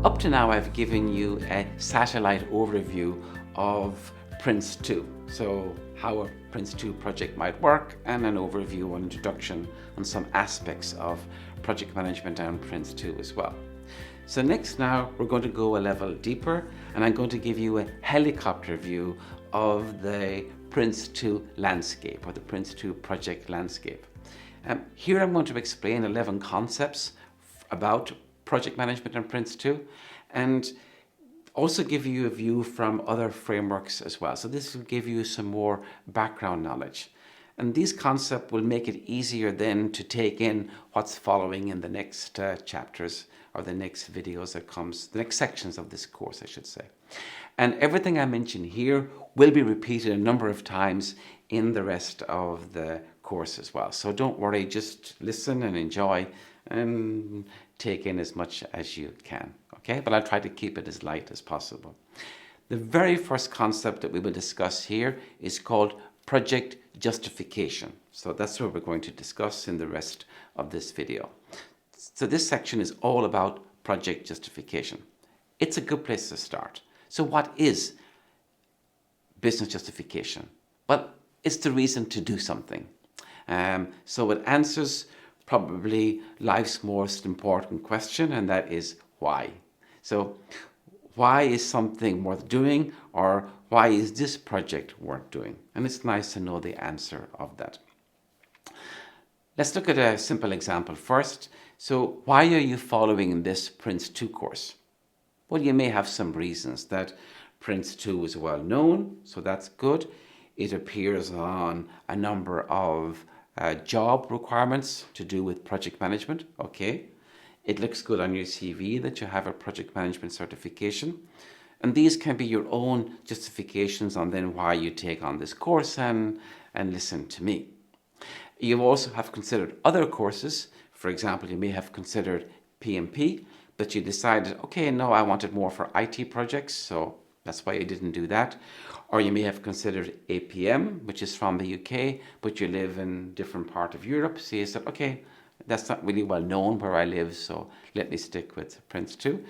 Up to now, I've given you a satellite overview of PRINCE2. So how a PRINCE2 project might work, and an overview and introduction on some aspects of project management and PRINCE2 as well. So next now, we're going to go a level deeper, and I'm going to give you a helicopter view of the PRINCE2 landscape, or the PRINCE2 project landscape. Here I'm going to explain 11 concepts about project management and PRINCE2, and also give you a view from other frameworks as well. So this will give you some more background knowledge. And these concepts will make it easier then to take in what's following in the next chapters, or the next videos that comes, the next sections of this course, I should say. And everything I mention here will be repeated a number of times in the rest of the course as well. So don't worry, just listen and enjoy and take in as much as you can, okay? But I'll try to keep it as light as possible. The very first concept that we will discuss here is called project justification. So that's what we're going to discuss in the rest of this video. So this section is all about project justification. It's a good place to start. So what is business justification? Well, it's the reason to do something. So it answers probably life's most important question, and that is why. So why is something worth doing, or why is this project worth doing? And it's nice to know the answer of that. Let's look at a simple example first. So why are you following this PRINCE2 course? Well, you may have some reasons. That PRINCE2 is well known, so that's good. It appears on a number of job requirements to do with project management, okay. It looks good on your CV that you have a project management certification. And these can be your own justifications on then why you take on this course and listen to me. You also have considered other courses. For example, you may have considered PMP, but you decided, okay, no, I wanted more for IT projects, so that's why you didn't do that. Or you may have considered APM, which is from the UK, but you live in a different part of Europe. So you said, okay, that's not really well known where I live, so let me stick with PRINCE2.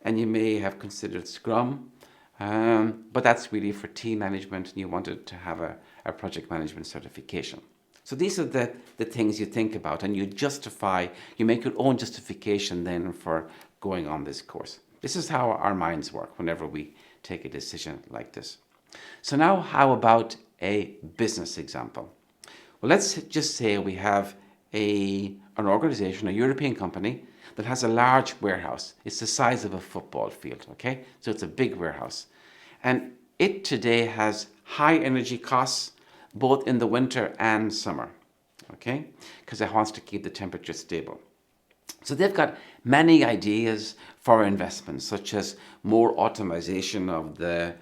And you may have considered Scrum, but that's really for team management, and you wanted to have a project management certification. So these are the things you think about, and you justify, you make your own justification then for going on this course. This is how our minds work whenever we take a decision like this. So now how about a business example? Well, let's just say we have an organization, a European company, that has a large warehouse. It's the size of a football field, okay? So it's a big warehouse. And it today has high energy costs, both in the winter and summer, okay? Because it wants to keep the temperature stable. So they've got many ideas for investments, such as more automation of the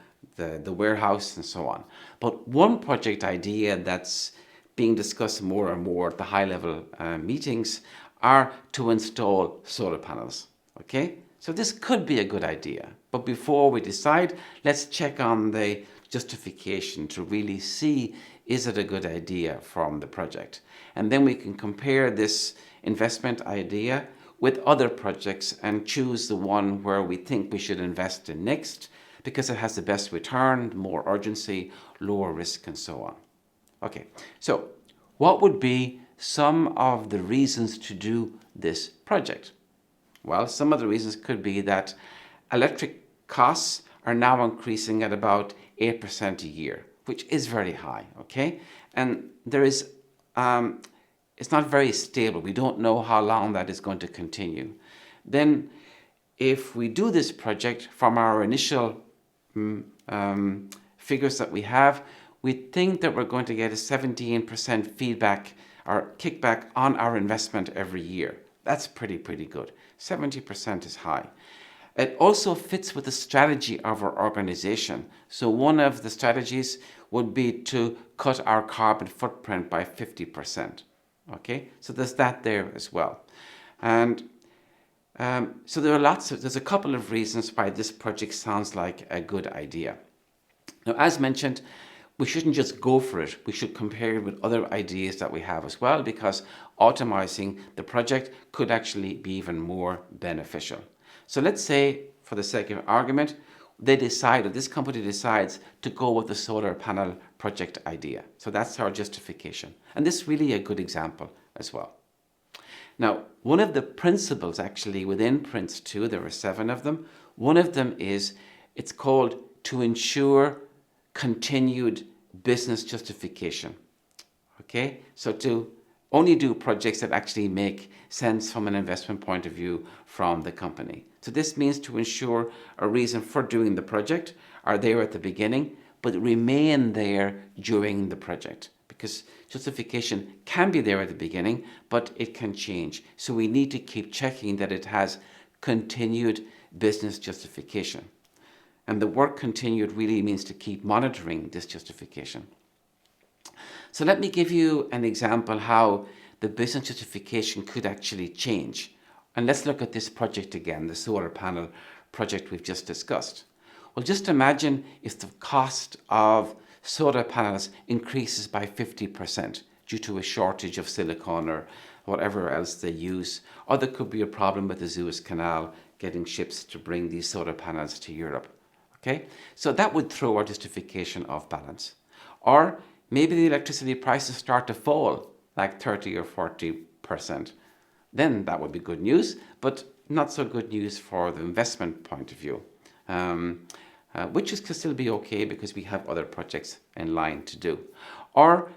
warehouse and so on. But one project idea that's being discussed more and more at the high-level meetings are to install solar panels, okay? So this could be a good idea. But before we decide, let's check on the justification to really see, is it a good idea from the project? And then we can compare this investment idea with other projects and choose the one where we think we should invest in next, because it has the best return, more urgency, lower risk, and so on. Okay, so what would be some of the reasons to do this project? Well, some of the reasons could be that electric costs are now increasing at about 8% a year, which is very high, okay? And there is, it's not very stable. We don't know how long that is going to continue. Then if we do this project from our initial figures that we have, we think that we're going to get a 17% feedback or kickback on our investment every year. That's pretty good. 70% is high. It also fits with the strategy of our organization. So one of the strategies would be to cut our carbon footprint by 50%. Okay, so there's that there as well. And so there's a couple of reasons why this project sounds like a good idea. Now, as mentioned, we shouldn't just go for it. We should compare it with other ideas that we have as well, because automizing the project could actually be even more beneficial. So let's say for the sake of argument, they decide, or this company decides, to go with the solar panel project idea. So that's our justification. And this is really a good example as well. Now, one of the principles actually within PRINCE2, there are 7 of them. One of them is, it's called to ensure continued business justification. Okay, so to only do projects that actually make sense from an investment point of view from the company. So this means to ensure a reason for doing the project are there at the beginning, but remain there during the project. Because justification can be there at the beginning, but it can change. So we need to keep checking that it has continued business justification. And the word continued really means to keep monitoring this justification. So let me give you an example how the business justification could actually change. And let's look at this project again, the solar panel project we've just discussed. Well, just imagine if the cost of solar panels increases by 50% due to a shortage of silicon or whatever else they use. Or there could be a problem with the Suez Canal getting ships to bring these solar panels to Europe. Okay, so that would throw our justification off balance. Or maybe the electricity prices start to fall like 30 or 40%. Then that would be good news, but not so good news for the investment point of view, which could still be okay because we have other projects in line to do. Or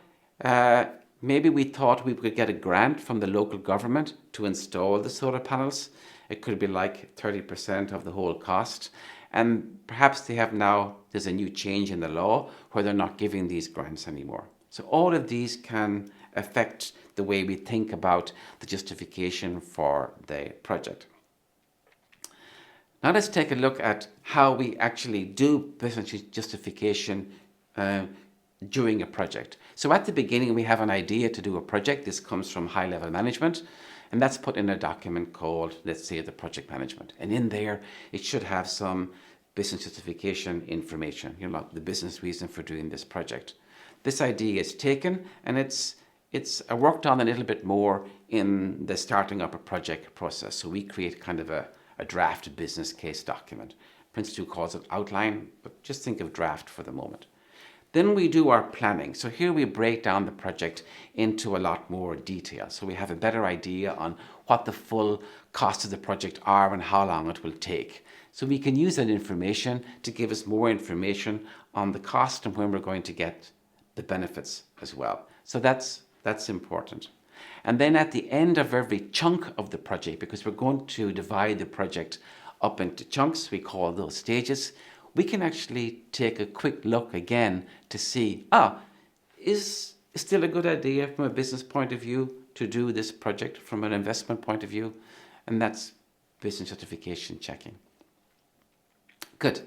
maybe we thought we could get a grant from the local government to install the solar panels. It could be like 30% of the whole cost. And perhaps there's a new change in the law where they're not giving these grants anymore. So all of these can affect the way we think about the justification for the project. Now let's take a look at how we actually do business justification during a project. So at the beginning, we have an idea to do a project. This comes from high-level management, and that's put in a document called, let's say, the project management. And in there, it should have some business justification information, like the business reason for doing this project. This idea is taken, and it's worked on a little bit more in the starting up a project process. So we create kind of a draft business case document. PRINCE2 calls it outline, but just think of draft for the moment. Then we do our planning. So here we break down the project into a lot more detail. So we have a better idea on what the full cost of the project are and how long it will take. So we can use that information to give us more information on the cost and when we're going to get the benefits as well. So that's important. And then at the end of every chunk of the project, because we're going to divide the project up into chunks, we call those stages, we can actually take a quick look again to see, is it still a good idea from a business point of view to do this project from an investment point of view? And that's business justification checking. Good.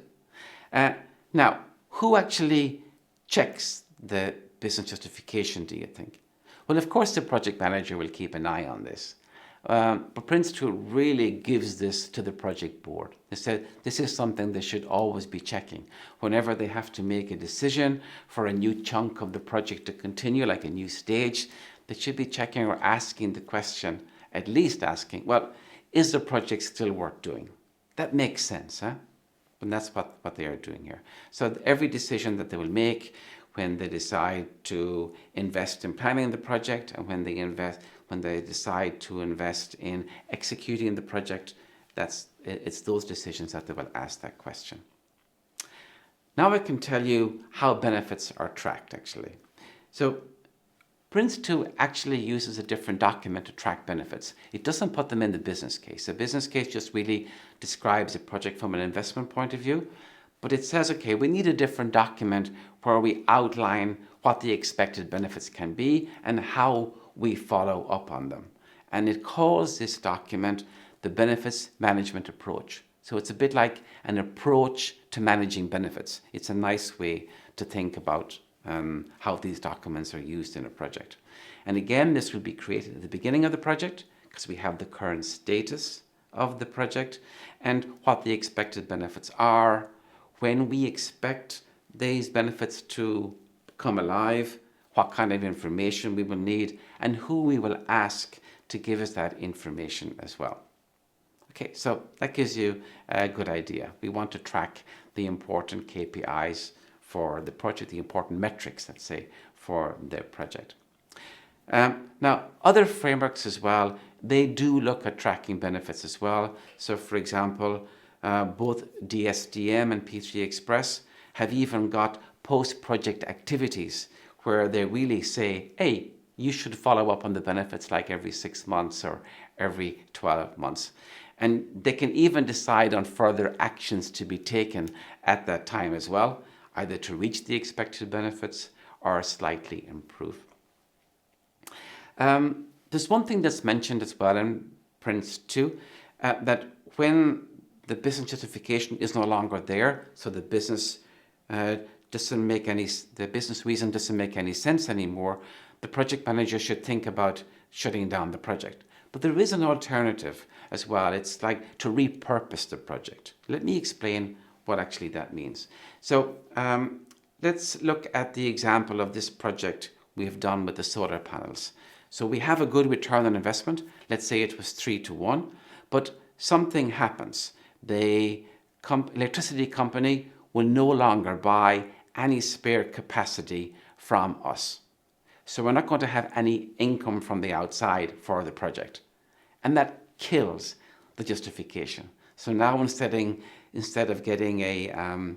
Now, who actually checks the business justification, do you think? Well, of course, the project manager will keep an eye on this. But PRINCE2 really gives this to the project board. They said this is something they should always be checking. Whenever they have to make a decision for a new chunk of the project to continue, like a new stage, they should be checking or asking the question, at least asking, well, is the project still worth doing? That makes sense, huh? And that's what they are doing here. So every decision that they will make when they decide to invest in planning the project and when they decide to invest in executing the project, it's those decisions that they will ask that question. Now I can tell you how benefits are tracked, actually. So PRINCE2 actually uses a different document to track benefits. It doesn't put them in the business case. The business case just really describes a project from an investment point of view. But it says, okay, we need a different document where we outline what the expected benefits can be and how we follow up on them. And it calls this document the benefits management approach. So it's a bit like an approach to managing benefits. It's a nice way to think about how these documents are used in a project. And again, this will be created at the beginning of the project because we have the current status of the project and what the expected benefits are, when we expect these benefits to come alive, what kind of information we will need, and who we will ask to give us that information as well. Okay, so that gives you a good idea. We want to track the important KPIs for the project, the important metrics, let's say, for the project. Now, other frameworks as well, they do look at tracking benefits as well. So, for example, both DSDM and P3 Express have even got post-project activities where they really say, hey, you should follow up on the benefits like every 6 months or every 12 months. And they can even decide on further actions to be taken at that time as well, either to reach the expected benefits or slightly improve. There's one thing that's mentioned as well in PRINCE2, that when the business justification is no longer there, so the business the business reason doesn't make any sense anymore, the project manager should think about shutting down the project. But there is an alternative as well. It's like to repurpose the project. Let me explain what actually that means. So let's look at the example of this project we have done with the solar panels. So we have a good return on investment. Let's say it was 3-1, but something happens. The electricity company will no longer buy any spare capacity from us. So we're not going to have any income from the outside for the project. And that kills the justification. So now instead of getting a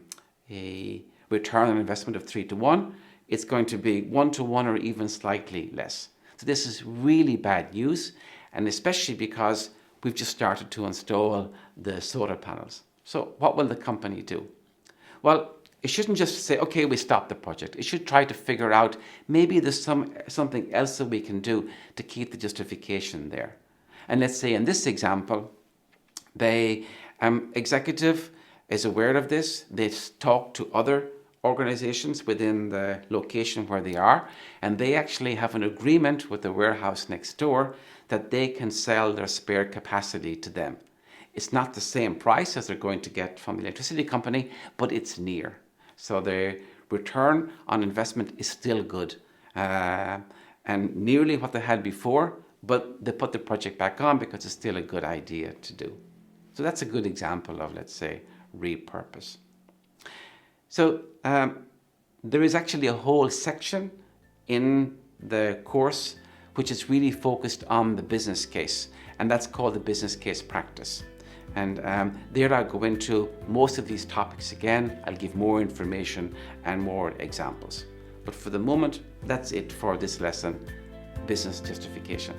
return on investment of 3-1, it's going to be 1-1 or even slightly less. So this is really bad news, and especially because we've just started to install the solar panels. So what will the company do? Well, it shouldn't just say, okay, we stop the project. It should try to figure out maybe there's something else that we can do to keep the justification there. And let's say in this example, the executive is aware of this. They talk to other organizations within the location where they are, and they actually have an agreement with the warehouse next door that they can sell their spare capacity to them. It's not the same price as they're going to get from the electricity company, but it's near. So the return on investment is still good, and nearly what they had before, but they put the project back on because it's still a good idea to do. So that's a good example of, let's say, repurpose. So there is actually a whole section in the course which is really focused on the business case, and that's called the business case practice. And there I'll go into most of these topics again. I'll give more information and more examples. But for the moment, that's it for this lesson, business justification.